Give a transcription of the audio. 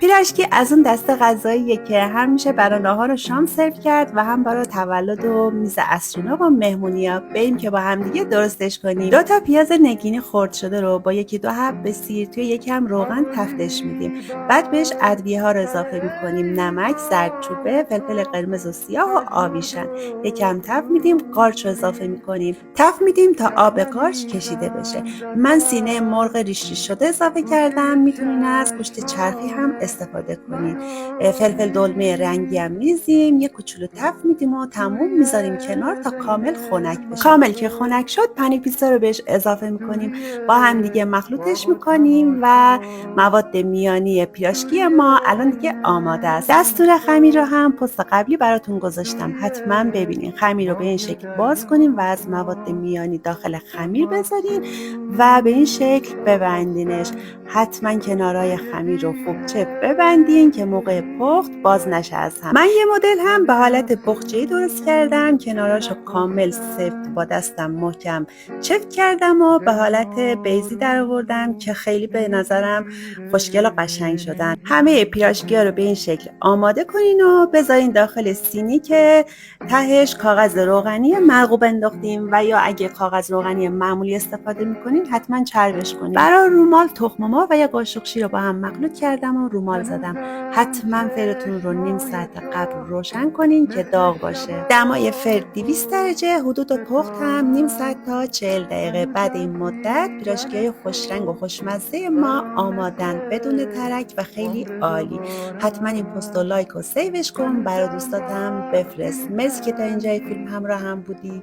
پیراشکی از اون دست غذاییه که هم میشه برای ناهار و شام سرو کرد و هم برای تولد و میز عصرونه و مهمونی‌ها. بریم که با هم دیگه درستش کنیم. 2 تا پیاز نگینی خرد شده رو با 1-2 حب سیر توی یکم روغن تفتش میدیم. بعد بهش ادویه‌ها رو اضافه میکنیم: نمک، زردچوبه، فلفل قرمز و سیاه و آویشن. یکم تفت میدیم، قارچ رو اضافه میکنیم. تفت میدیم تا آب قارچ کشیده بشه. من سینه مرغ ریش ریش شده اضافه کردم. میتونین از گوشت چرخی هم استفاده کنین. فلفل دلمه رنگی هم میریزیم، یه کوچولو تفت میدیم و تموم میذاریم کنار تا کامل خنک بشه. کامل که خنک شد پنیر پیتزا رو بهش اضافه میکنیم، با هم دیگه مخلوطش میکنیم و مواد میانی پیراشکی ما الان دیگه آماده است. دستور خمیر رو هم پست قبلی براتون گذاشتم، حتما ببینین. خمیر رو به این شکل باز کنیم و از مواد میانی داخل خمیر بذارین و به این شکل ببندینش. حتما کنارای خمیر رو خوب چپ ببندین که موقع پخت باز نشه از هم. من یه مدل هم به حالت بخچه‌ای درست کردم، کناراشو کامل سفت با دستم محکم چفت کردم و به حالت بیضی در آوردم که خیلی به نظرم خوشگل و قشنگ شدن. همه پیراشکی‌ها رو به این شکل آماده کنین و بذارین داخل سینی که تهش کاغذ روغنی مرغوب انداختیم، و یا اگه کاغذ روغنی معمولی استفاده میکنین حتما چربش کنین. برای رومال تخم مرغ و یا قاشق شیر رو با هم مخلوط کردم و رومال زدم. حتما فرتون رو نیم ساعت قبل روشن کنین که داغ باشه. دمای فر 200 درجه، حدود پخت هم نیم ساعت تا 40 دقیقه. بعد این مدت پیراشکی‌های خوش رنگ و خوشمزه ما آمادن، بدون ترک و خیلی عالی. حتما این پست و لایک و سیوش کن، برای دوستاتم بفرست. مرسی که تا اینجای فیلم همراه هم بودی.